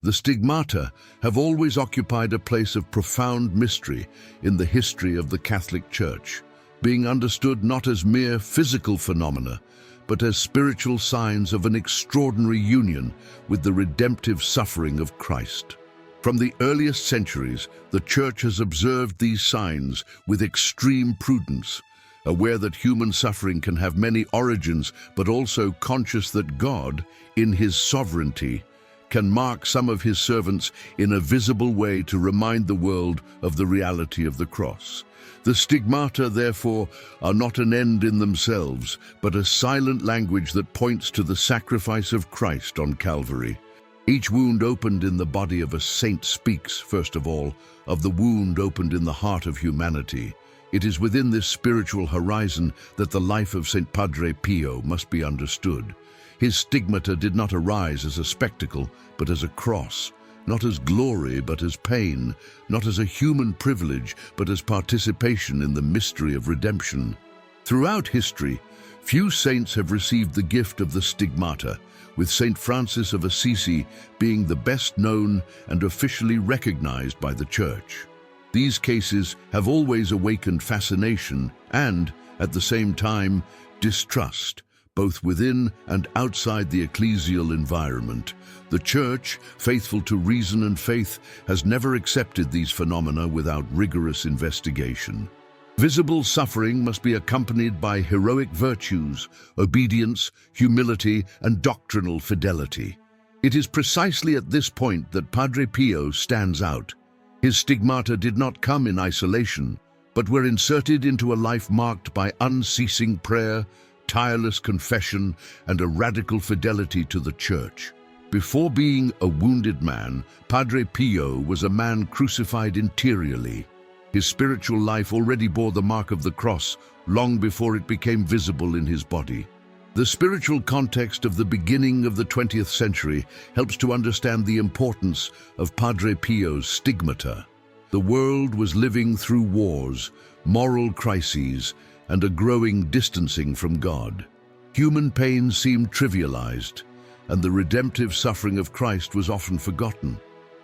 The stigmata have always occupied a place of profound mystery in the history of the Catholic Church, being understood not as mere physical phenomena, but as spiritual signs of an extraordinary union with the redemptive suffering of Christ. From the earliest centuries, the Church has observed these signs with extreme prudence, aware that human suffering can have many origins, but also conscious that God, in his sovereignty, can mark some of his servants in a visible way to remind the world of the reality of the cross. The stigmata, therefore, are not an end in themselves, but a silent language that points to the sacrifice of Christ on Calvary. Each wound opened in the body of a saint speaks, first of all, of the wound opened in the heart of humanity. It is within this spiritual horizon that the life of Saint Padre Pio must be understood. His stigmata did not arise as a spectacle, but as a cross, not as glory, but as pain, not as a human privilege, but as participation in the mystery of redemption. Throughout history, few saints have received the gift of the stigmata, with Saint Francis of Assisi being the best known and officially recognized by the Church. These cases have always awakened fascination and, at the same time, distrust, both within and outside the ecclesial environment. The Church, faithful to reason and faith, has never accepted these phenomena without rigorous investigation. Visible suffering must be accompanied by heroic virtues, obedience, humility, and doctrinal fidelity. It is precisely at this point that Padre Pio stands out. His stigmata did not come in isolation, but were inserted into a life marked by unceasing prayer, tireless confession, and a radical fidelity to the Church. Before being a wounded man, Padre Pio was a man crucified interiorly. His spiritual life already bore the mark of the cross long before it became visible in his body. The spiritual context of the beginning of the 20th century helps to understand the importance of Padre Pio's stigmata. The world was living through wars, moral crises, and a growing distancing from God. Human pain seemed trivialized, and the redemptive suffering of Christ was often forgotten.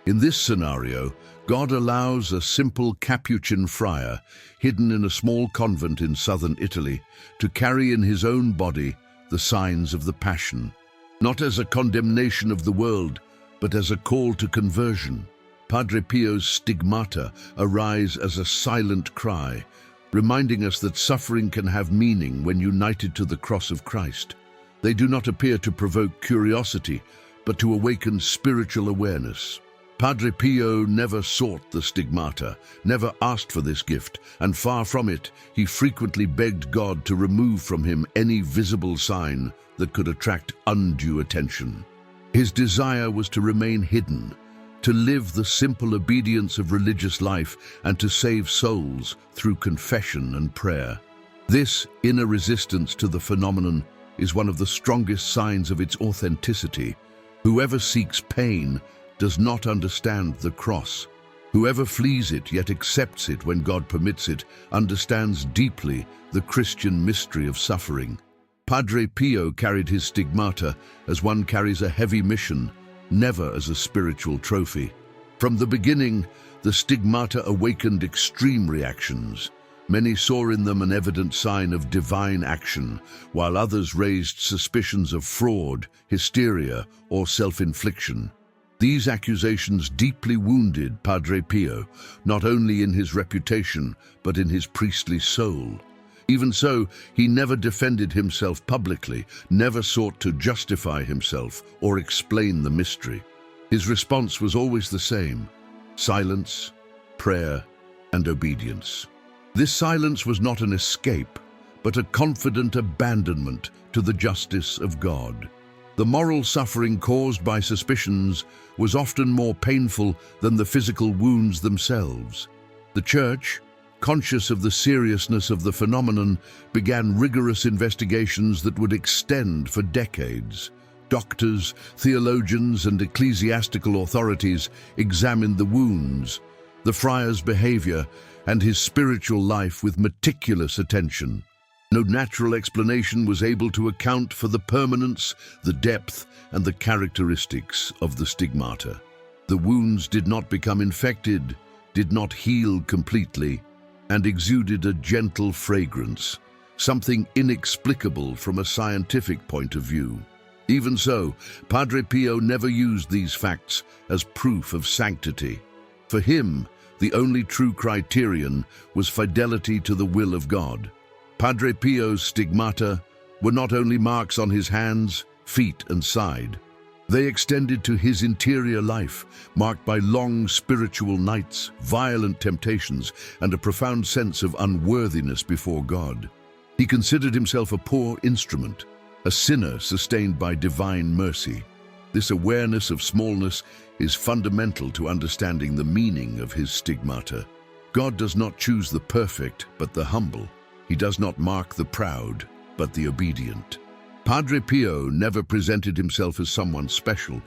In this scenario, God allows a simple Capuchin friar, hidden in a small convent in southern Italy, to carry in his own body the signs of the Passion, not as a condemnation of the world, but as a call to conversion. Padre Pio's stigmata arise as a silent cry, reminding us that suffering can have meaning when united to the cross of Christ. They do not appear to provoke curiosity, but to awaken spiritual awareness. Padre Pio never sought the stigmata, never asked for this gift, and far from it, he frequently begged God to remove from him any visible sign that could attract undue attention. His desire was to remain hidden, to live the simple obedience of religious life, and to save souls through confession and prayer. This inner resistance to the phenomenon is one of the strongest signs of its authenticity. Whoever seeks pain does not understand the cross. Whoever flees it yet accepts it when God permits it understands deeply the Christian mystery of suffering. Padre Pio carried his stigmata as one carries a heavy mission, never as a spiritual trophy. From the beginning, the stigmata awakened extreme reactions. Many saw in them an evident sign of divine action, while others raised suspicions of fraud, hysteria, or self-infliction. These accusations deeply wounded Padre Pio, not only in his reputation, but in his priestly soul. Even so, he never defended himself publicly, never sought to justify himself or explain the mystery. His response was always the same: silence, prayer, and obedience. This silence was not an escape, but a confident abandonment to the justice of God. The moral suffering caused by suspicions was often more painful than the physical wounds themselves. The Church, conscious of the seriousness of the phenomenon, began rigorous investigations that would extend for decades. Doctors, theologians, and ecclesiastical authorities examined the wounds, the friar's behavior, and his spiritual life with meticulous attention. No natural explanation was able to account for the permanence, the depth, and the characteristics of the stigmata. The wounds did not become infected, did not heal completely, and exuded a gentle fragrance, something inexplicable from a scientific point of view. Even so, Padre Pio never used these facts as proof of sanctity. For him, the only true criterion was fidelity to the will of God. Padre Pio's stigmata were not only marks on his hands, feet, and side. They extended to his interior life, marked by long spiritual nights, violent temptations, and a profound sense of unworthiness before God. He considered himself a poor instrument, a sinner sustained by divine mercy. This awareness of smallness is fundamental to understanding the meaning of his stigmata. God does not choose the perfect, but the humble. He does not mark the proud, but the obedient. Padre Pio never presented himself as someone special.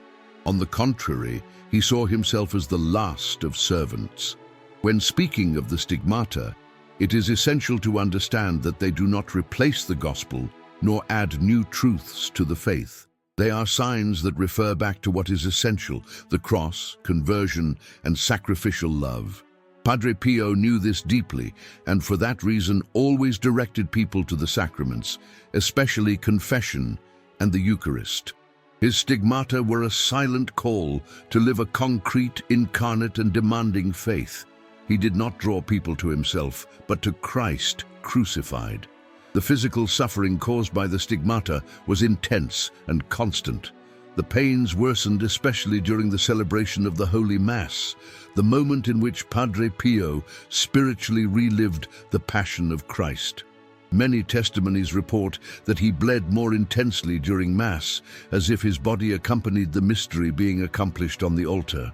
On the contrary, he saw himself as the last of servants. When speaking of the stigmata, it is essential to understand that they do not replace the gospel, nor add new truths to the faith. They are signs that refer back to what is essential: the cross, conversion, and sacrificial love. Padre Pio knew this deeply, and for that reason always directed people to the sacraments, especially confession and the Eucharist. His stigmata were a silent call to live a concrete, incarnate, and demanding faith. He did not draw people to himself, but to Christ crucified. The physical suffering caused by the stigmata was intense and constant. The pains worsened especially during the celebration of the Holy Mass, the moment in which Padre Pio spiritually relived the Passion of Christ. Many testimonies report that he bled more intensely during Mass, as if his body accompanied the mystery being accomplished on the altar.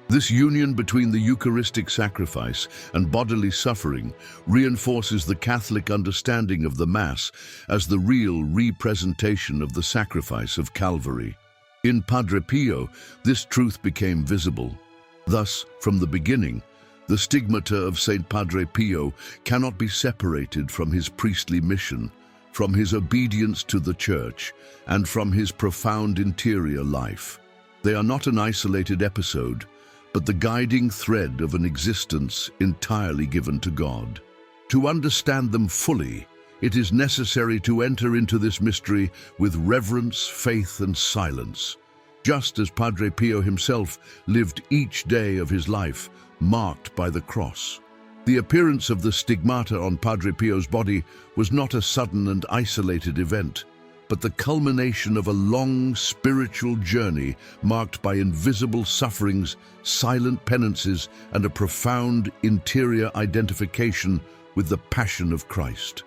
This union between the Eucharistic sacrifice and bodily suffering reinforces the Catholic understanding of the Mass as the real representation of the sacrifice of Calvary. In Padre Pio, this truth became visible. Thus, from the beginning, the stigmata of Saint Padre Pio cannot be separated from his priestly mission, from his obedience to the Church, and from his profound interior life. They are not an isolated episode, but the guiding thread of an existence entirely given to God. To understand them fully, it is necessary to enter into this mystery with reverence, faith, and silence, just as Padre Pio himself lived each day of his life marked by the cross. The appearance of the stigmata on Padre Pio's body was not a sudden and isolated event, but the culmination of a long spiritual journey marked by invisible sufferings, silent penances, and a profound interior identification with the Passion of Christ.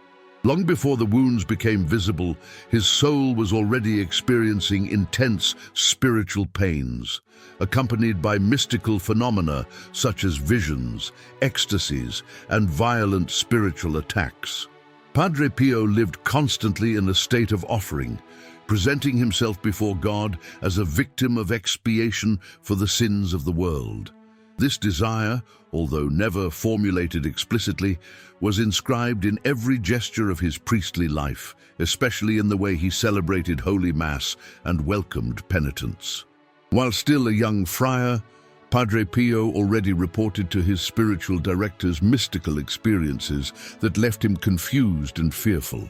Long before the wounds became visible, his soul was already experiencing intense spiritual pains, accompanied by mystical phenomena such as visions, ecstasies, and violent spiritual attacks. Padre Pio lived constantly in a state of offering, presenting himself before God as a victim of expiation for the sins of the world. This desire, although never formulated explicitly, was inscribed in every gesture of his priestly life, especially in the way he celebrated Holy Mass and welcomed penitents. While still a young friar, Padre Pio already reported to his spiritual directors mystical experiences that left him confused and fearful.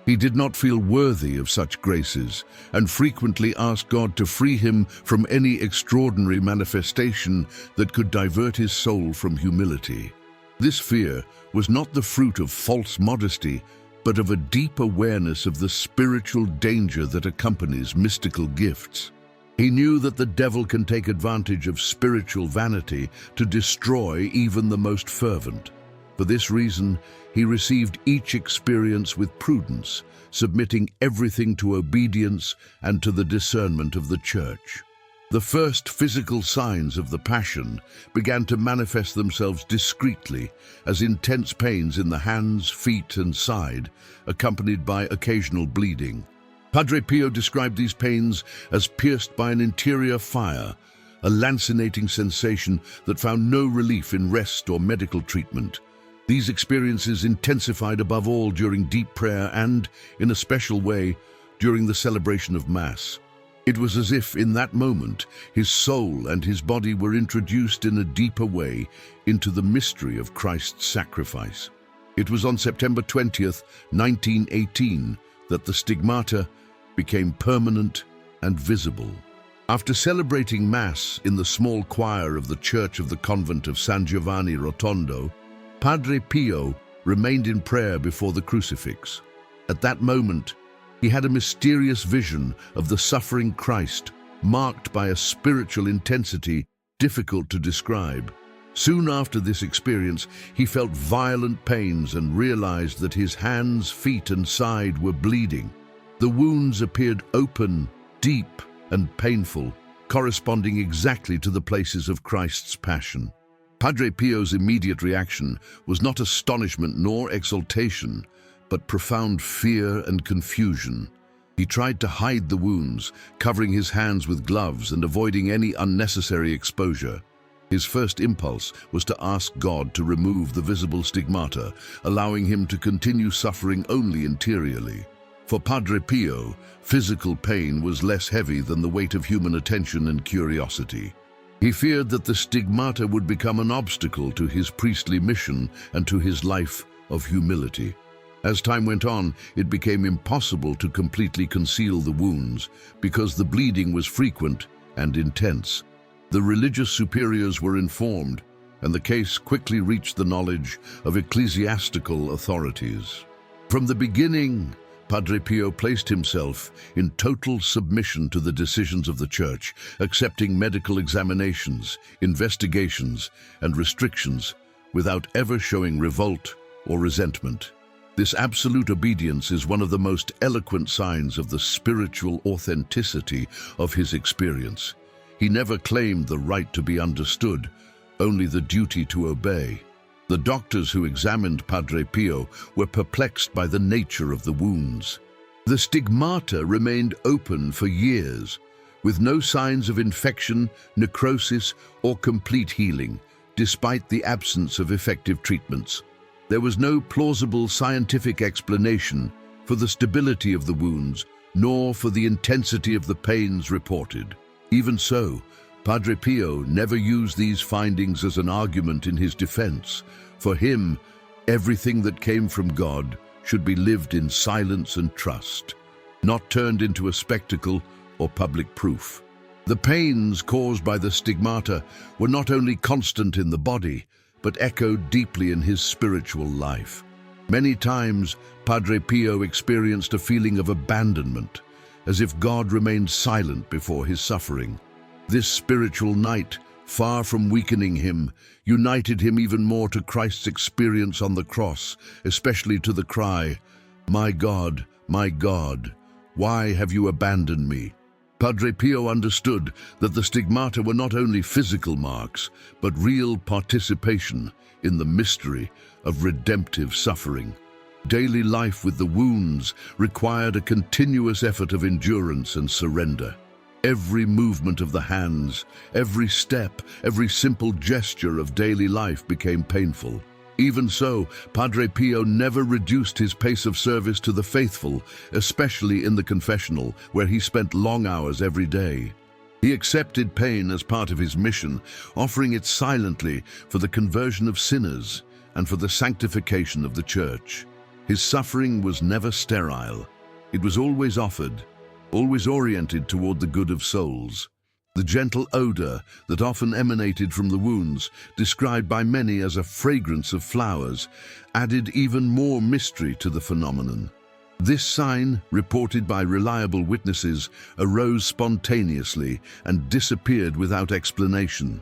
He did not feel worthy of such graces and frequently asked God to free him from any extraordinary manifestation that could divert his soul from humility. This fear was not the fruit of false modesty, but of a deep awareness of the spiritual danger that accompanies mystical gifts. He knew that the devil can take advantage of spiritual vanity to destroy even the most fervent. For this reason, he received each experience with prudence, submitting everything to obedience and to the discernment of the Church. The first physical signs of the Passion began to manifest themselves discreetly as intense pains in the hands, feet, and side, accompanied by occasional bleeding. Padre Pio described these pains as pierced by an interior fire, a lancinating sensation that found no relief in rest or medical treatment. These experiences intensified above all during deep prayer and, in a special way, during the celebration of Mass. It was as if, in that moment, his soul and his body were introduced in a deeper way into the mystery of Christ's sacrifice. It was on September 20th, 1918, that the stigmata became permanent and visible. After celebrating Mass in the small choir of the Church of the Convent of San Giovanni Rotondo, Padre Pio remained in prayer before the crucifix. At that moment, he had a mysterious vision of the suffering Christ, marked by a spiritual intensity difficult to describe. Soon after this experience, he felt violent pains and realized that his hands, feet, and side were bleeding. The wounds appeared open, deep, and painful, corresponding exactly to the places of Christ's passion. Padre Pio's immediate reaction was not astonishment nor exultation, but profound fear and confusion. He tried to hide the wounds, covering his hands with gloves and avoiding any unnecessary exposure. His first impulse was to ask God to remove the visible stigmata, allowing him to continue suffering only interiorly. For Padre Pio, physical pain was less heavy than the weight of human attention and curiosity. He feared that the stigmata would become an obstacle to his priestly mission and to his life of humility. As time went on, it became impossible to completely conceal the wounds because the bleeding was frequent and intense. The religious superiors were informed, and the case quickly reached the knowledge of ecclesiastical authorities. From the beginning, Padre Pio placed himself in total submission to the decisions of the Church, accepting medical examinations, investigations, and restrictions without ever showing revolt or resentment. This absolute obedience is one of the most eloquent signs of the spiritual authenticity of his experience. He never claimed the right to be understood, only the duty to obey. The doctors who examined Padre Pio were perplexed by the nature of the wounds. The stigmata remained open for years, with no signs of infection, necrosis, or complete healing, despite the absence of effective treatments. There was no plausible scientific explanation for the stability of the wounds, nor for the intensity of the pains reported. Even so, Padre Pio never used these findings as an argument in his defense. For him, everything that came from God should be lived in silence and trust, not turned into a spectacle or public proof. The pains caused by the stigmata were not only constant in the body, but echoed deeply in his spiritual life. Many times, Padre Pio experienced a feeling of abandonment, as if God remained silent before his suffering. This spiritual night, far from weakening him, united him even more to Christ's experience on the cross, especially to the cry, my God, why have you abandoned me?" Padre Pio understood that the stigmata were not only physical marks, but real participation in the mystery of redemptive suffering. Daily life with the wounds required a continuous effort of endurance and surrender. Every movement of the hands, every step, every simple gesture of daily life became painful. Even so, Padre Pio never reduced his pace of service to the faithful, especially in the confessional, where he spent long hours every day. He accepted pain as part of his mission, offering it silently for the conversion of sinners and for the sanctification of the Church. His suffering was never sterile. It was always offered, always oriented toward the good of souls. The gentle odor that often emanated from the wounds, described by many as a fragrance of flowers, added even more mystery to the phenomenon. This sign, reported by reliable witnesses, arose spontaneously and disappeared without explanation.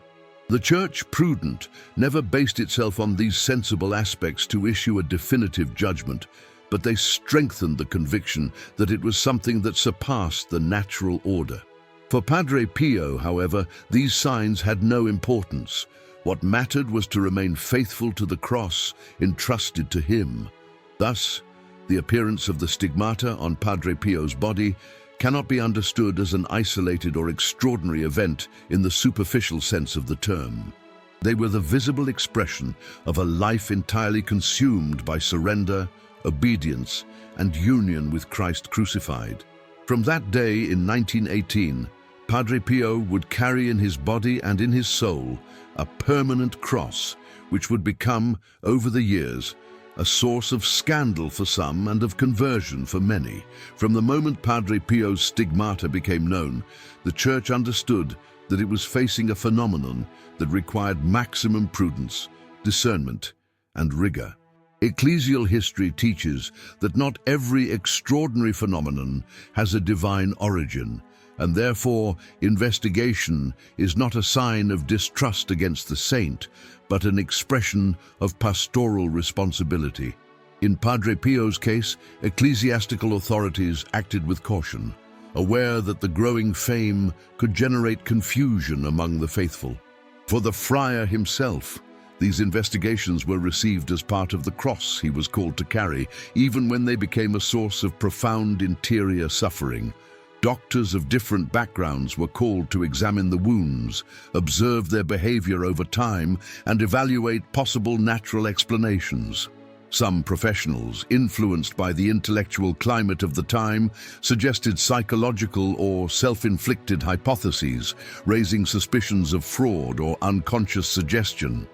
The Church, prudent, never based itself on these sensible aspects to issue a definitive judgment, but they strengthened the conviction that it was something that surpassed the natural order. For Padre Pio, however, these signs had no importance. What mattered was to remain faithful to the cross, entrusted to him. Thus, the appearance of the stigmata on Padre Pio's body cannot be understood as an isolated or extraordinary event in the superficial sense of the term. They were the visible expression of a life entirely consumed by surrender, obedience, and union with Christ crucified. From that day in 1918, Padre Pio would carry in his body and in his soul a permanent cross, which would become, over the years, a source of scandal for some and of conversion for many. From the moment Padre Pio's Stigmata became known, the Church understood that it was facing a phenomenon that required maximum prudence, discernment, and rigor. Ecclesial history teaches that not every extraordinary phenomenon has a divine origin, and therefore investigation is not a sign of distrust against the saint, but an expression of pastoral responsibility. In Padre Pio's case, ecclesiastical authorities acted with caution, aware that the growing fame could generate confusion among the faithful. For the friar himself, these investigations were received as part of the cross he was called to carry, even when they became a source of profound interior suffering. Doctors of different backgrounds were called to examine the wounds, observe their behavior over time, and evaluate possible natural explanations. Some professionals, influenced by the intellectual climate of the time, suggested psychological or self-inflicted hypotheses, raising suspicions of fraud or unconscious suggestion.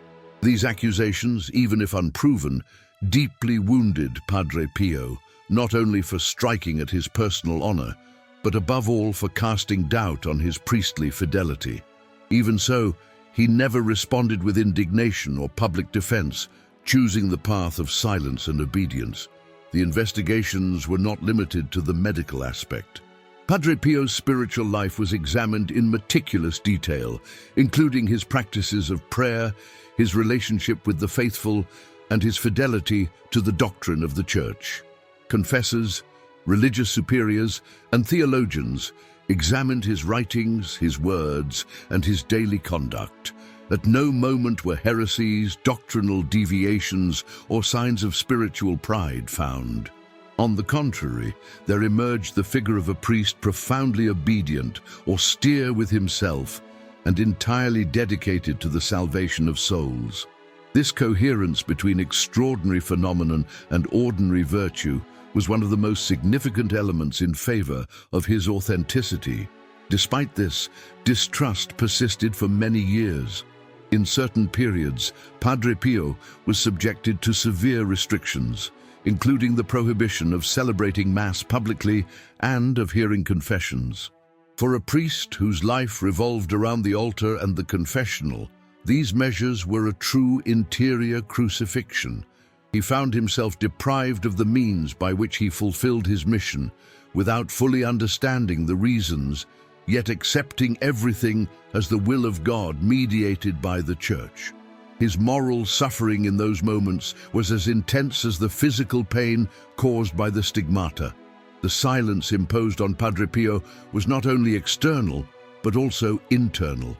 These accusations, even if unproven, deeply wounded Padre Pio, not only for striking at his personal honor, but above all for casting doubt on his priestly fidelity. Even so, he never responded with indignation or public defense, choosing the path of silence and obedience. The investigations were not limited to the medical aspect. Padre Pio's spiritual life was examined in meticulous detail, including his practices of prayer, his relationship with the faithful, and his fidelity to the doctrine of the Church. Confessors, religious superiors, and theologians examined his writings, his words, and his daily conduct. At no moment were heresies, doctrinal deviations, or signs of spiritual pride found. On the contrary, there emerged the figure of a priest profoundly obedient, austere with himself, and entirely dedicated to the salvation of souls. This coherence between extraordinary phenomenon and ordinary virtue was one of the most significant elements in favor of his authenticity. Despite this, distrust persisted for many years. In certain periods, Padre Pio was subjected to severe restrictions, including the prohibition of celebrating Mass publicly and of hearing confessions. For a priest whose life revolved around the altar and the confessional, these measures were a true interior crucifixion. He found himself deprived of the means by which he fulfilled his mission, without fully understanding the reasons, yet accepting everything as the will of God mediated by the Church. His moral suffering in those moments was as intense as the physical pain caused by the stigmata. The silence imposed on Padre Pio was not only external, but also internal.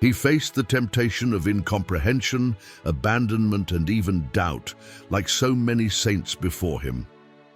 He faced the temptation of incomprehension, abandonment, and even doubt, like so many saints before him.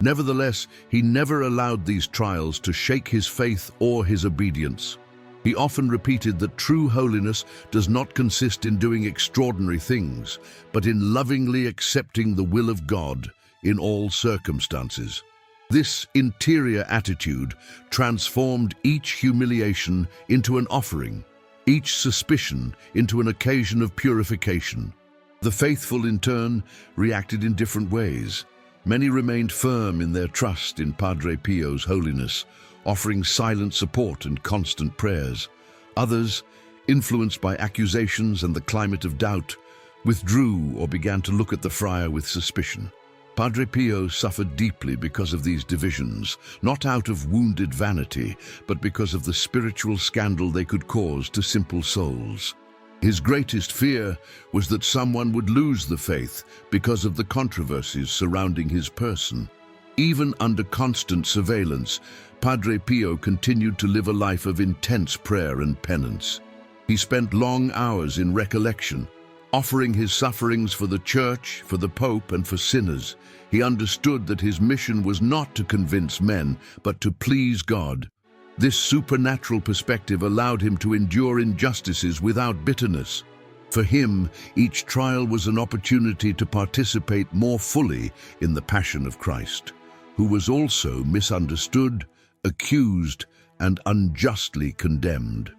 Nevertheless, he never allowed these trials to shake his faith or his obedience. He often repeated that true holiness does not consist in doing extraordinary things, but in lovingly accepting the will of God in all circumstances. This interior attitude transformed each humiliation into an offering, each suspicion into an occasion of purification. The faithful, in turn, reacted in different ways. Many remained firm in their trust in Padre Pio's holiness, offering silent support and constant prayers. Others, influenced by accusations and the climate of doubt, withdrew or began to look at the friar with suspicion. Padre Pio suffered deeply because of these divisions, not out of wounded vanity, but because of the spiritual scandal they could cause to simple souls. His greatest fear was that someone would lose the faith because of the controversies surrounding his person. Even under constant surveillance, Padre Pio continued to live a life of intense prayer and penance. He spent long hours in recollection, offering his sufferings for the Church, for the Pope, and for sinners. He understood that his mission was not to convince men, but to please God. This supernatural perspective allowed him to endure injustices without bitterness. For him, each trial was an opportunity to participate more fully in the Passion of Christ, who was also misunderstood accused, and unjustly condemned.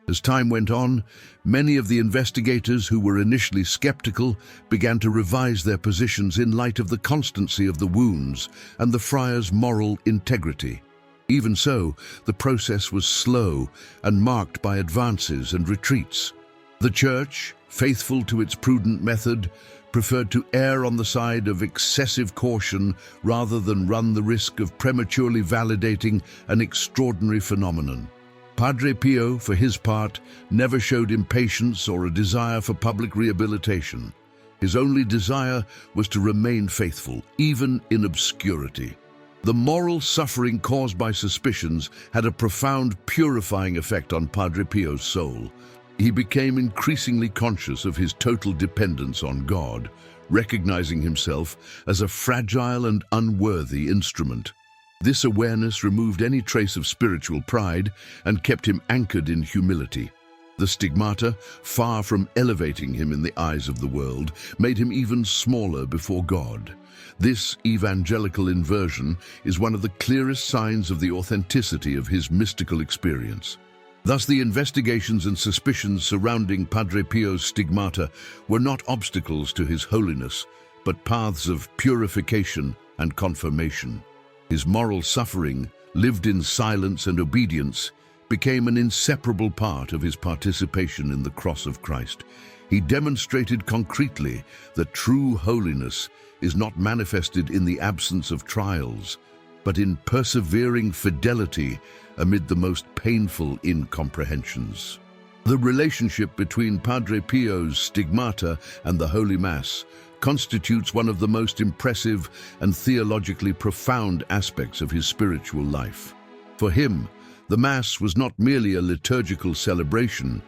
As time went on, many of the investigators who were initially skeptical began to revise their positions in light of the constancy of the wounds and the friar's moral integrity. Even so, the process was slow and marked by advances and retreats. The Church, faithful to its prudent method, preferred to err on the side of excessive caution rather than run the risk of prematurely validating an extraordinary phenomenon. Padre Pio, for his part, never showed impatience or a desire for public rehabilitation. His only desire was to remain faithful, even in obscurity. The moral suffering caused by suspicions had a profound purifying effect on Padre Pio's soul. He became increasingly conscious of his total dependence on God, recognizing himself as a fragile and unworthy instrument. This awareness removed any trace of spiritual pride and kept him anchored in humility. The stigmata, far from elevating him in the eyes of the world, made him even smaller before God. This evangelical inversion is one of the clearest signs of the authenticity of his mystical experience. Thus, the investigations and suspicions surrounding Padre Pio's stigmata were not obstacles to his holiness, but paths of purification and confirmation. His moral suffering, lived in silence and obedience, became an inseparable part of his participation in the cross of Christ. He demonstrated concretely that true holiness is not manifested in the absence of trials, but in persevering fidelity amid the most painful incomprehensions. The relationship between Padre Pio's stigmata and the Holy Mass constitutes one of the most impressive and theologically profound aspects of his spiritual life. For him, the Mass was not merely a liturgical celebration,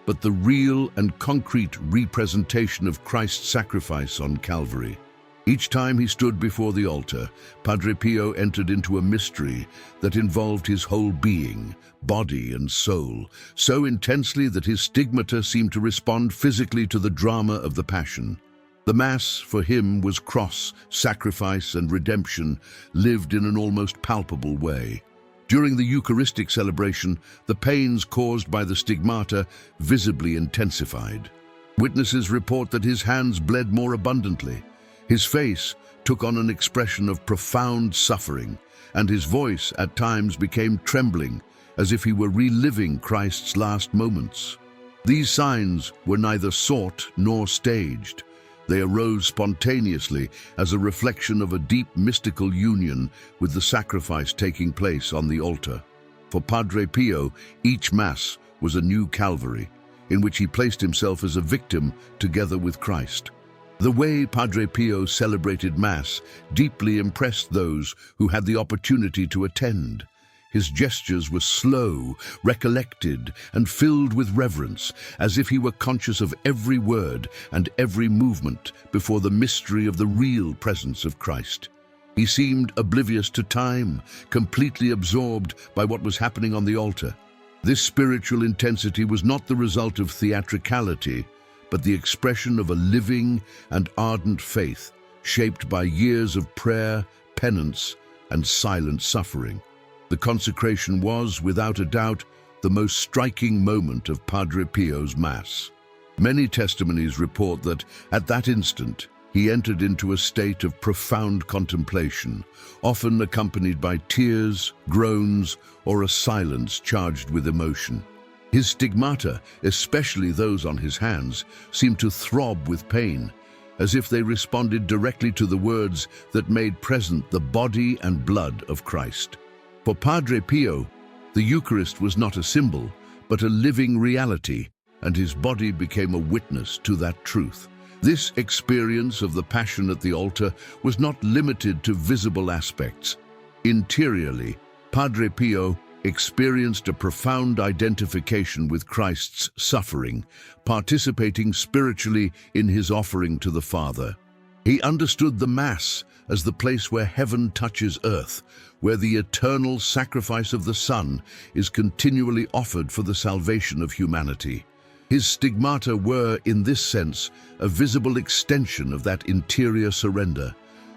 but the real and concrete representation of Christ's sacrifice on Calvary. Each time he stood before the altar, Padre Pio entered into a mystery that involved his whole being, body and soul, so intensely that his stigmata seemed to respond physically to the drama of the Passion. The Mass, for him, was cross, sacrifice, and redemption, lived in an almost palpable way. During the Eucharistic celebration, the pains caused by the stigmata visibly intensified. Witnesses report that his hands bled more abundantly. His face took on an expression of profound suffering, and his voice at times became trembling, as if he were reliving Christ's last moments. These signs were neither sought nor staged. They arose spontaneously as a reflection of a deep mystical union with the sacrifice taking place on the altar. For Padre Pio, each Mass was a new Calvary, in which he placed himself as a victim together with Christ. The way Padre Pio celebrated Mass deeply impressed those who had the opportunity to attend. His gestures were slow, recollected, and filled with reverence, as if he were conscious of every word and every movement before the mystery of the real presence of Christ. He seemed oblivious to time, completely absorbed by what was happening on the altar. This spiritual intensity was not the result of theatricality, but the expression of a living and ardent faith, shaped by years of prayer, penance, and silent suffering. The consecration was, without a doubt, the most striking moment of Padre Pio's Mass. Many testimonies report that, at that instant, he entered into a state of profound contemplation, often accompanied by tears, groans, or a silence charged with emotion. His stigmata, especially those on his hands, seemed to throb with pain, as if they responded directly to the words that made present the body and blood of Christ. For Padre Pio, the Eucharist was not a symbol, but a living reality, and his body became a witness to that truth. This experience of the Passion at the altar was not limited to visible aspects. Interiorly, Padre Pio experienced a profound identification with Christ's suffering, participating spiritually in his offering to the Father. He understood the Mass as the place where heaven touches earth, where the eternal sacrifice of the Son is continually offered for the salvation of humanity. His stigmata were, in this sense, a visible extension of that interior surrender,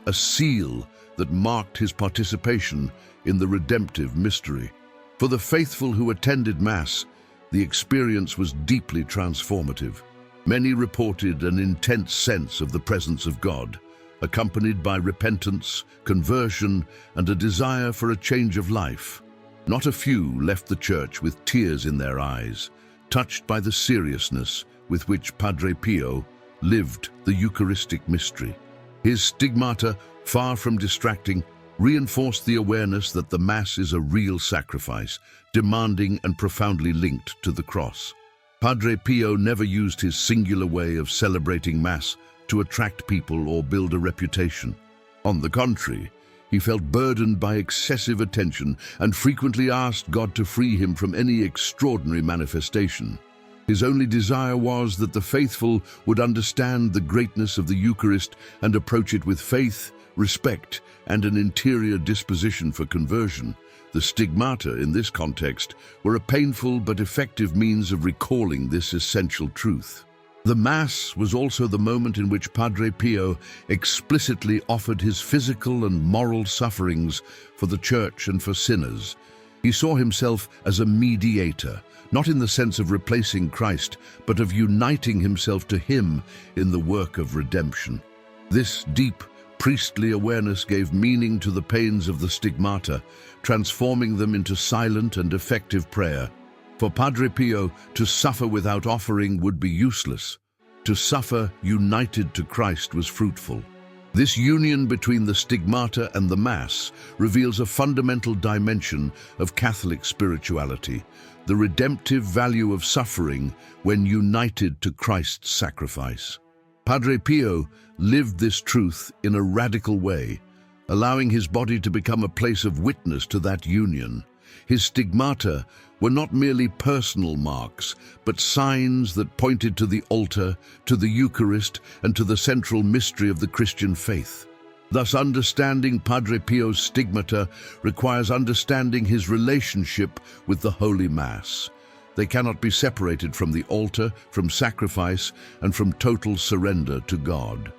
a seal that marked his participation in the redemptive mystery. For the faithful who attended Mass, the experience was deeply transformative. Many reported an intense sense of the presence of God, accompanied by repentance, conversion, and a desire for a change of life. Not a few left the church with tears in their eyes, touched by the seriousness with which Padre Pio lived the Eucharistic mystery. His stigmata, far from distracting, reinforced the awareness that the Mass is a real sacrifice, demanding and profoundly linked to the cross. Padre Pio never used his singular way of celebrating Mass to attract people or build a reputation. On the contrary, he felt burdened by excessive attention and frequently asked God to free him from any extraordinary manifestation. His only desire was that the faithful would understand the greatness of the Eucharist and approach it with faith, respect, and an interior disposition for conversion. The stigmata, in this context, were a painful but effective means of recalling this essential truth. The Mass was also the moment in which Padre Pio explicitly offered his physical and moral sufferings for the Church and for sinners. He saw himself as a mediator, not in the sense of replacing Christ, but of uniting himself to him in the work of redemption. This deep, priestly awareness gave meaning to the pains of the stigmata, transforming them into silent and effective prayer. For Padre Pio, to suffer without offering would be useless. To suffer united to Christ was fruitful. This union between the stigmata and the Mass reveals a fundamental dimension of Catholic spirituality, the redemptive value of suffering when united to Christ's sacrifice. Padre Pio lived this truth in a radical way, allowing his body to become a place of witness to that union. His stigmata were not merely personal marks, but signs that pointed to the altar, to the Eucharist, and to the central mystery of the Christian faith. Thus, understanding Padre Pio's stigmata requires understanding his relationship with the Holy Mass. They cannot be separated from the altar, from sacrifice, and from total surrender to God.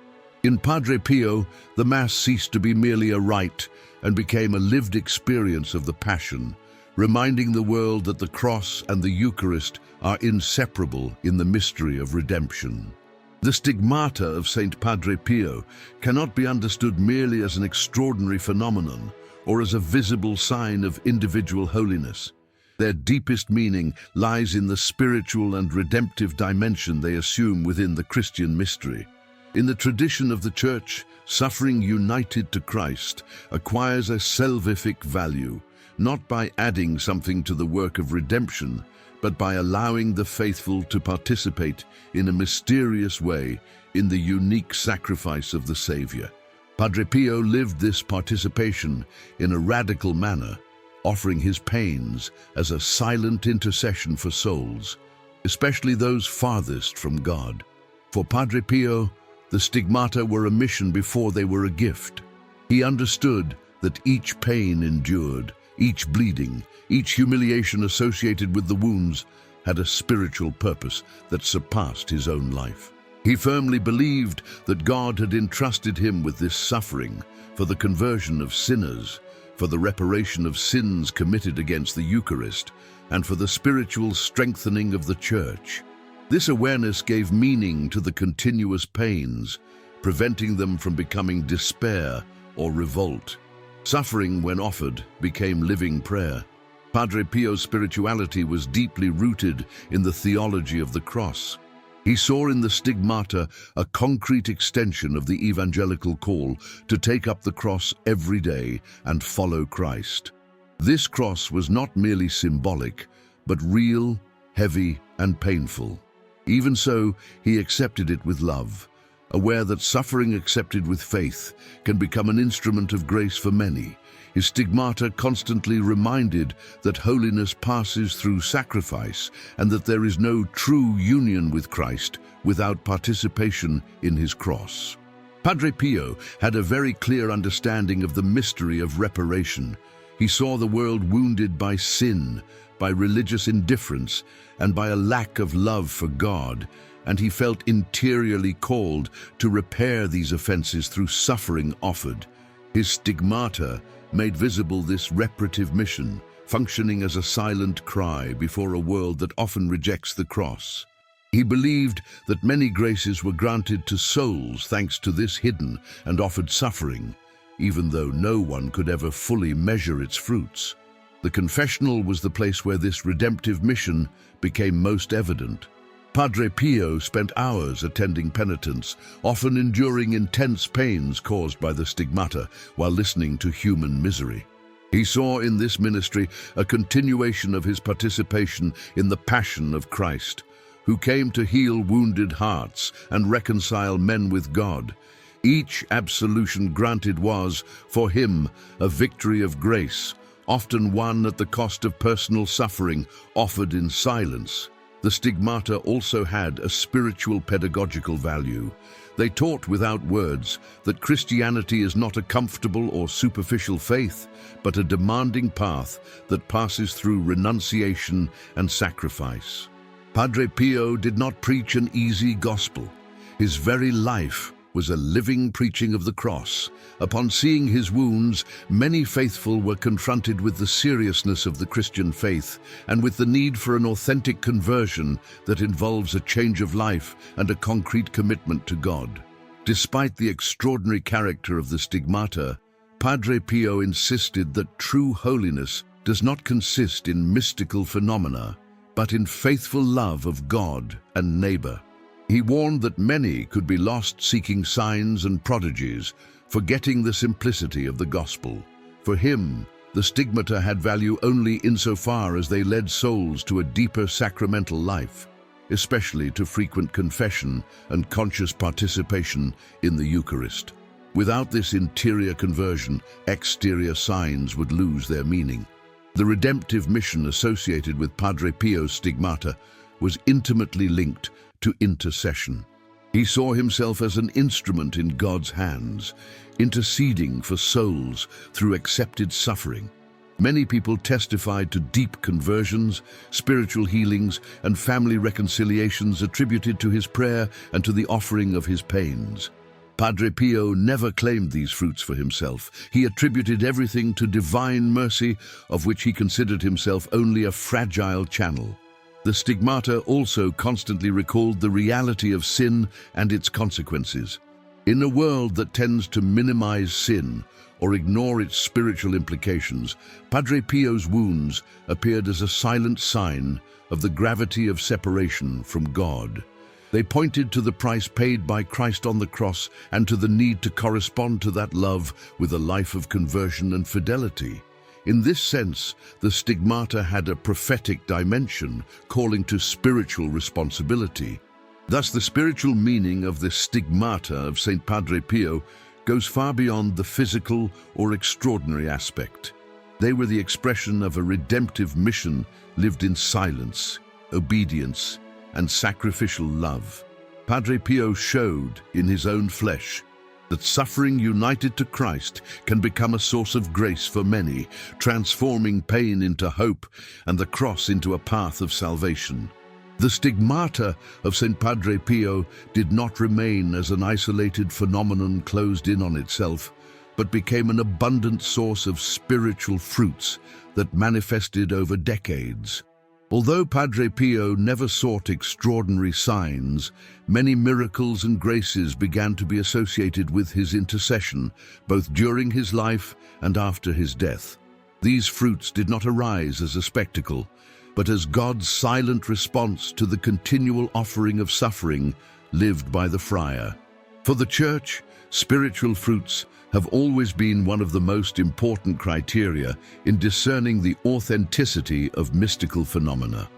In Padre Pio, the Mass ceased to be merely a rite and became a lived experience of the Passion, reminding the world that the cross and the Eucharist are inseparable in the mystery of redemption. The stigmata of Saint Padre Pio cannot be understood merely as an extraordinary phenomenon or as a visible sign of individual holiness. Their deepest meaning lies in the spiritual and redemptive dimension they assume within the Christian mystery. In the tradition of the Church, suffering united to Christ acquires a salvific value, not by adding something to the work of redemption, but by allowing the faithful to participate in a mysterious way in the unique sacrifice of the Savior. Padre Pio lived this participation in a radical manner, offering his pains as a silent intercession for souls, especially those farthest from God. For Padre Pio, the stigmata were a mission before they were a gift. He understood that each pain endured, each bleeding, each humiliation associated with the wounds had a spiritual purpose that surpassed his own life. He firmly believed that God had entrusted him with this suffering for the conversion of sinners, for the reparation of sins committed against the Eucharist, and for the spiritual strengthening of the Church. This awareness gave meaning to the continuous pains, preventing them from becoming despair or revolt. Suffering, when offered, became living prayer. Padre Pio's spirituality was deeply rooted in the theology of the cross. He saw in the stigmata a concrete extension of the evangelical call to take up the cross every day and follow Christ. This cross was not merely symbolic, but real, heavy, and painful. Even so, he accepted it with love, aware that suffering accepted with faith can become an instrument of grace for many. His stigmata constantly reminded that holiness passes through sacrifice and that there is no true union with Christ without participation in his cross. Padre Pio had a very clear understanding of the mystery of reparation. He saw the world wounded by sin, by religious indifference, and by a lack of love for God, and he felt interiorly called to repair these offenses through suffering offered. His stigmata made visible this reparative mission, functioning as a silent cry before a world that often rejects the cross. He believed that many graces were granted to souls thanks to this hidden and offered suffering, even though no one could ever fully measure its fruits. The confessional was the place where this redemptive mission became most evident. Padre Pio spent hours attending penitents, often enduring intense pains caused by the stigmata while listening to human misery. He saw in this ministry a continuation of his participation in the Passion of Christ, who came to heal wounded hearts and reconcile men with God. Each absolution granted was, for him, a victory of grace, often won at the cost of personal suffering, offered in silence. The stigmata also had a spiritual pedagogical value. They taught without words that Christianity is not a comfortable or superficial faith, but a demanding path that passes through renunciation and sacrifice. Padre Pio did not preach an easy gospel. His very life was a living preaching of the cross. Upon seeing his wounds, many faithful were confronted with the seriousness of the Christian faith and with the need for an authentic conversion that involves a change of life and a concrete commitment to God. Despite the extraordinary character of the stigmata, Padre Pio insisted that true holiness does not consist in mystical phenomena, but in faithful love of God and neighbor. He warned that many could be lost seeking signs and prodigies, forgetting the simplicity of the gospel. For him, the stigmata had value only insofar as they led souls to a deeper sacramental life, especially to frequent confession and conscious participation in the Eucharist. Without this interior conversion, exterior signs would lose their meaning. The redemptive mission associated with Padre Pio's stigmata was intimately linked to intercession. He saw himself as an instrument in God's hands, interceding for souls through accepted suffering. Many people testified to deep conversions, spiritual healings, and family reconciliations attributed to his prayer and to the offering of his pains. Padre Pio never claimed these fruits for himself. He attributed everything to divine mercy, of which he considered himself only a fragile channel. The stigmata also constantly recalled the reality of sin and its consequences. In a world that tends to minimize sin or ignore its spiritual implications, Padre Pio's wounds appeared as a silent sign of the gravity of separation from God. They pointed to the price paid by Christ on the cross and to the need to correspond to that love with a life of conversion and fidelity. In this sense, the stigmata had a prophetic dimension, calling to spiritual responsibility. Thus, the spiritual meaning of the stigmata of St. Padre Pio goes far beyond the physical or extraordinary aspect. They were the expression of a redemptive mission lived in silence, obedience, and sacrificial love. Padre Pio showed in his own flesh that suffering united to Christ can become a source of grace for many, transforming pain into hope and the cross into a path of salvation. The stigmata of St. Padre Pio did not remain as an isolated phenomenon closed in on itself, but became an abundant source of spiritual fruits that manifested over decades. Although Padre Pio never sought extraordinary signs, many miracles and graces began to be associated with his intercession, both during his life and after his death. These fruits did not arise as a spectacle, but as God's silent response to the continual offering of suffering lived by the friar. For the Church, spiritual fruits have always been one of the most important criteria in discerning the authenticity of mystical phenomena.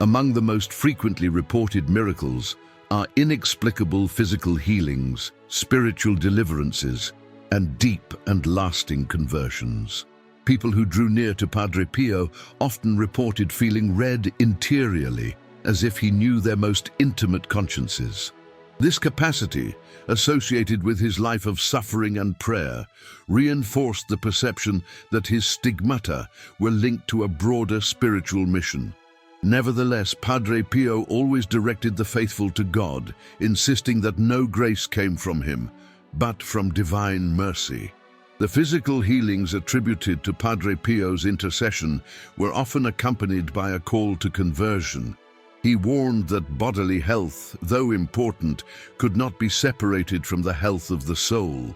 Among the most frequently reported miracles are inexplicable physical healings, spiritual deliverances, and deep and lasting conversions. People who drew near to Padre Pio often reported feeling read interiorly, as if he knew their most intimate consciences. This capacity, associated with his life of suffering and prayer, reinforced the perception that his stigmata were linked to a broader spiritual mission. Nevertheless, Padre Pio always directed the faithful to God, insisting that no grace came from him, but from divine mercy. The physical healings attributed to Padre Pio's intercession were often accompanied by a call to conversion. He warned that bodily health, though important, could not be separated from the health of the soul.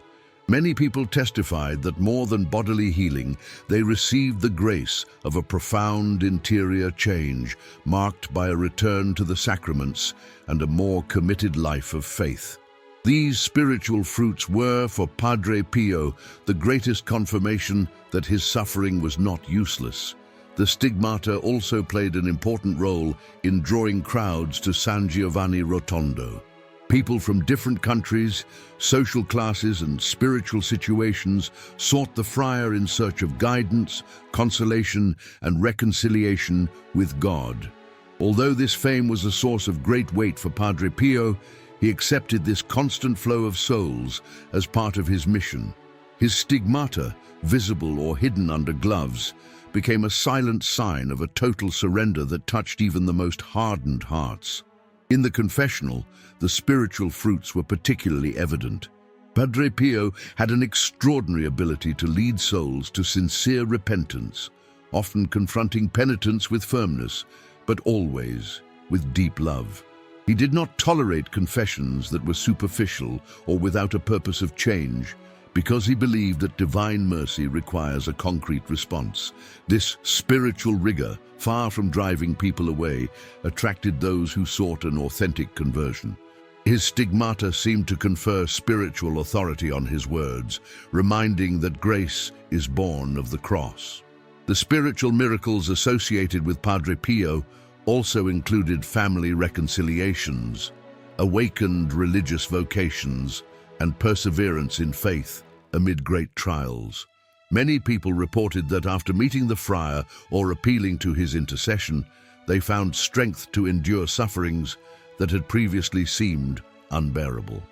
Many people testified that more than bodily healing, they received the grace of a profound interior change, marked by a return to the sacraments and a more committed life of faith. These spiritual fruits were, for Padre Pio, the greatest confirmation that his suffering was not useless. The Stigmata also played an important role in drawing crowds to San Giovanni Rotondo. People from different countries, social classes, and spiritual situations sought the friar in search of guidance, consolation, and reconciliation with God. Although this fame was a source of great weight for Padre Pio, he accepted this constant flow of souls as part of his mission. His stigmata, visible or hidden under gloves, became a silent sign of a total surrender that touched even the most hardened hearts. In the confessional, the spiritual fruits were particularly evident. Padre Pio had an extraordinary ability to lead souls to sincere repentance, often confronting penitence with firmness, but always with deep love. He did not tolerate confessions that were superficial or without a purpose of change, because he believed that divine mercy requires a concrete response. This spiritual rigor, far from driving people away, attracted those who sought an authentic conversion. His stigmata seemed to confer spiritual authority on his words, reminding that grace is born of the cross. The spiritual miracles associated with Padre Pio also included family reconciliations, awakened religious vocations, and perseverance in faith amid great trials. Many people reported that after meeting the friar or appealing to his intercession, they found strength to endure sufferings that had previously seemed unbearable.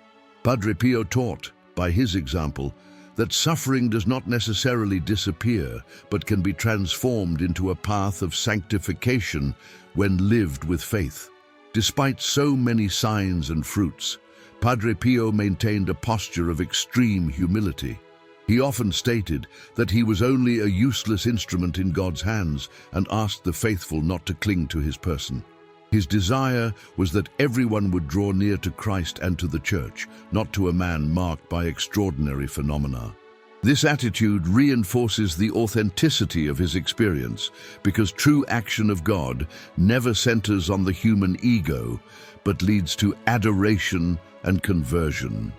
Padre Pio taught, by his example, that suffering does not necessarily disappear, but can be transformed into a path of sanctification when lived with faith. Despite so many signs and fruits, Padre Pio maintained a posture of extreme humility. He often stated that he was only a useless instrument in God's hands and asked the faithful not to cling to his person. His desire was that everyone would draw near to Christ and to the Church, not to a man marked by extraordinary phenomena. This attitude reinforces the authenticity of his experience, because true action of God never centers on the human ego, but leads to adoration and conversion.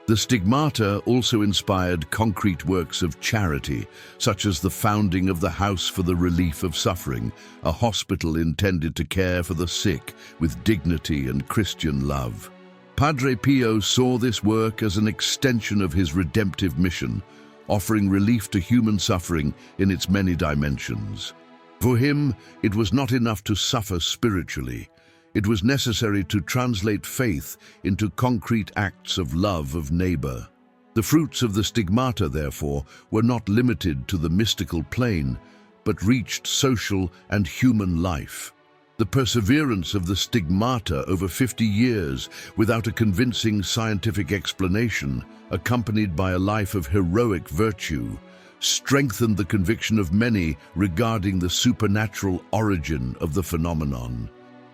The Stigmata also inspired concrete works of charity, such as the founding of the House for the Relief of Suffering, a hospital intended to care for the sick with dignity and Christian love. Padre Pio saw this work as an extension of his redemptive mission, offering relief to human suffering in its many dimensions. For him, it was not enough to suffer spiritually. It was necessary to translate faith into concrete acts of love of neighbor. The fruits of the Stigmata, therefore, were not limited to the mystical plane, but reached social and human life. The perseverance of the Stigmata over 50 years without a convincing scientific explanation, accompanied by a life of heroic virtue, strengthened the conviction of many regarding the supernatural origin of the phenomenon.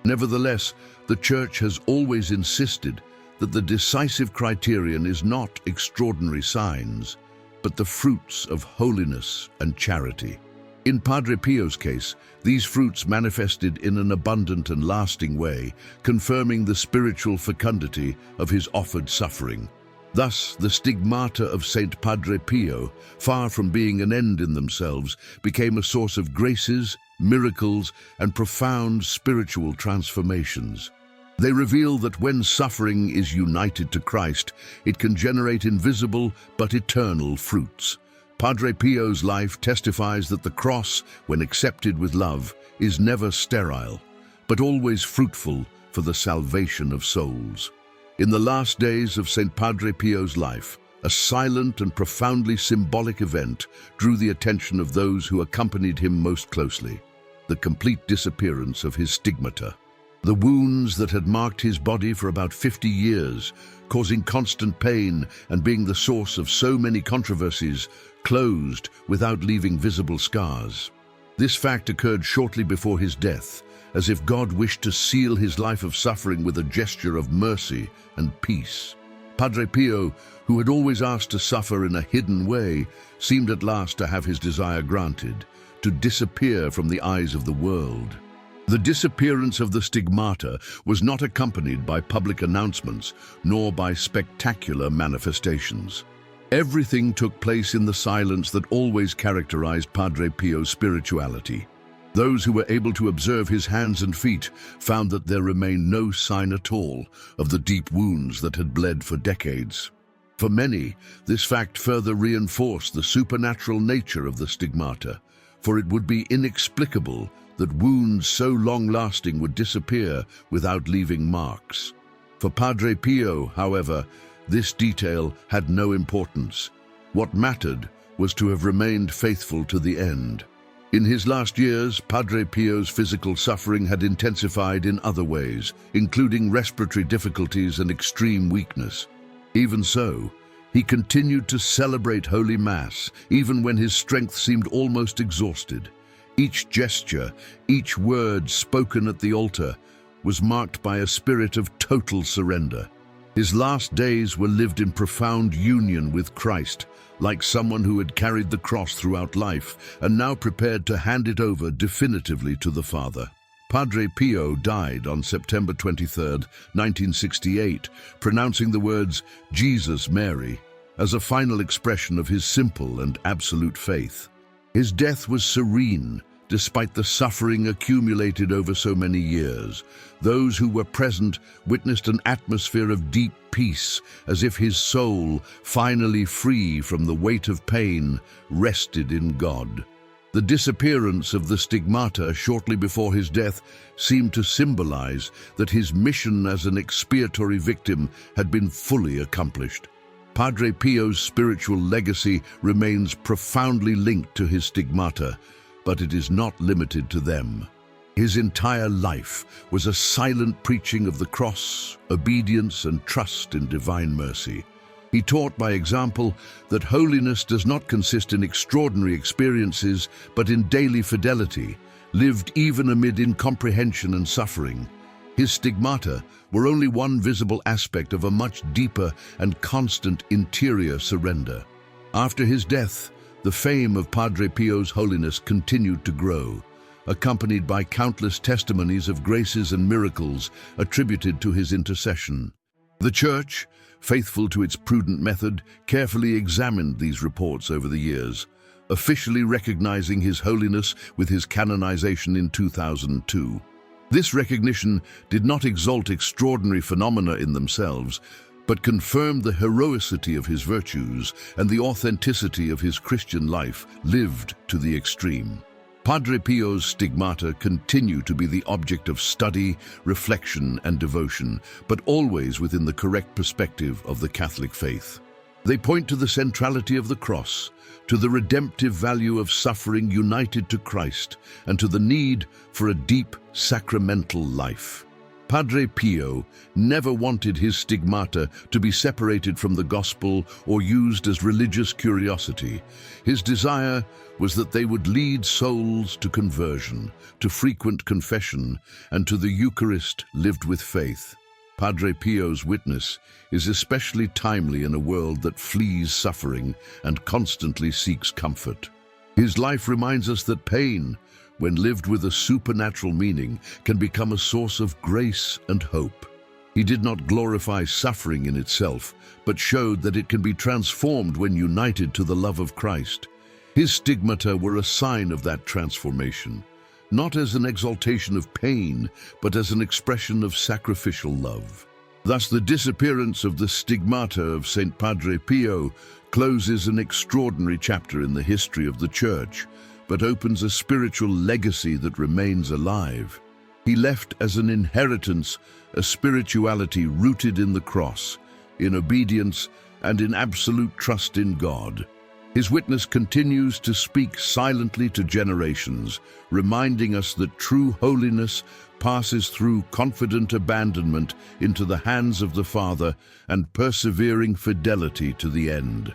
Nevertheless, the Church has always insisted that the decisive criterion is not extraordinary signs, but the fruits of holiness and charity. In Padre Pio's case, these fruits manifested in an abundant and lasting way, confirming the spiritual fecundity of his offered suffering. Thus, the Stigmata of Saint Padre Pio, far from being an end in themselves, became a source of graces, miracles, and profound spiritual transformations. They reveal that when suffering is united to Christ, it can generate invisible but eternal fruits. Padre Pio's life testifies that the cross, when accepted with love, is never sterile, but always fruitful for the salvation of souls. In the last days of St. Padre Pio's life, a silent and profoundly symbolic event drew the attention of those who accompanied him most closely: the complete disappearance of his stigmata. The wounds that had marked his body for about 50 years, causing constant pain and being the source of so many controversies, closed without leaving visible scars. This fact occurred shortly before his death, as if God wished to seal his life of suffering with a gesture of mercy and peace. Padre Pio, who had always asked to suffer in a hidden way, seemed at last to have his desire granted, to disappear from the eyes of the world. The disappearance of the Stigmata was not accompanied by public announcements, nor by spectacular manifestations. Everything took place in the silence that always characterized Padre Pio's spirituality. Those who were able to observe his hands and feet found that there remained no sign at all of the deep wounds that had bled for decades. For many, this fact further reinforced the supernatural nature of the Stigmata, for it would be inexplicable that wounds so long-lasting would disappear without leaving marks. For Padre Pio, however, this detail had no importance. What mattered was to have remained faithful to the end. In his last years, Padre Pio's physical suffering had intensified in other ways, including respiratory difficulties and extreme weakness. Even so, he continued to celebrate Holy Mass, even when his strength seemed almost exhausted. Each gesture, each word spoken at the altar, was marked by a spirit of total surrender. His last days were lived in profound union with Christ, like someone who had carried the cross throughout life and now prepared to hand it over definitively to the Father. Padre Pio died on September 23, 1968, pronouncing the words, "Jesus, Mary," as a final expression of his simple and absolute faith. His death was serene, despite the suffering accumulated over so many years. Those who were present witnessed an atmosphere of deep peace, as if his soul, finally free from the weight of pain, rested in God. The disappearance of the Stigmata shortly before his death seemed to symbolize that his mission as an expiatory victim had been fully accomplished. Padre Pio's spiritual legacy remains profoundly linked to his Stigmata, but it is not limited to them. His entire life was a silent preaching of the cross, obedience, and trust in divine mercy. He taught by example that holiness does not consist in extraordinary experiences, but in daily fidelity, lived even amid incomprehension and suffering. His Stigmata were only one visible aspect of a much deeper and constant interior surrender. After his death, the fame of Padre Pio's holiness continued to grow, accompanied by countless testimonies of graces and miracles attributed to his intercession. The Church, faithful to its prudent method, carefully examined these reports over the years, officially recognizing his holiness with his canonization in 2002. This recognition did not exalt extraordinary phenomena in themselves, but confirmed the heroicity of his virtues and the authenticity of his Christian life lived to the extreme. Padre Pio's Stigmata continue to be the object of study, reflection, and devotion, but always within the correct perspective of the Catholic faith. They point to the centrality of the cross, to the redemptive value of suffering united to Christ, and to the need for a deep sacramental life. Padre Pio never wanted his Stigmata to be separated from the gospel or used as religious curiosity. His desire was that they would lead souls to conversion, to frequent confession, and to the Eucharist lived with faith. Padre Pio's witness is especially timely in a world that flees suffering and constantly seeks comfort. His life reminds us that pain, when lived with a supernatural meaning, can become a source of grace and hope. He did not glorify suffering in itself, but showed that it can be transformed when united to the love of Christ. His Stigmata were a sign of that transformation, not as an exaltation of pain, but as an expression of sacrificial love. Thus, the disappearance of the Stigmata of Saint Padre Pio closes an extraordinary chapter in the history of the Church, but opens a spiritual legacy that remains alive. He left as an inheritance a spirituality rooted in the cross, in obedience, and in absolute trust in God. His witness continues to speak silently to generations, reminding us that true holiness passes through confident abandonment into the hands of the Father and persevering fidelity to the end.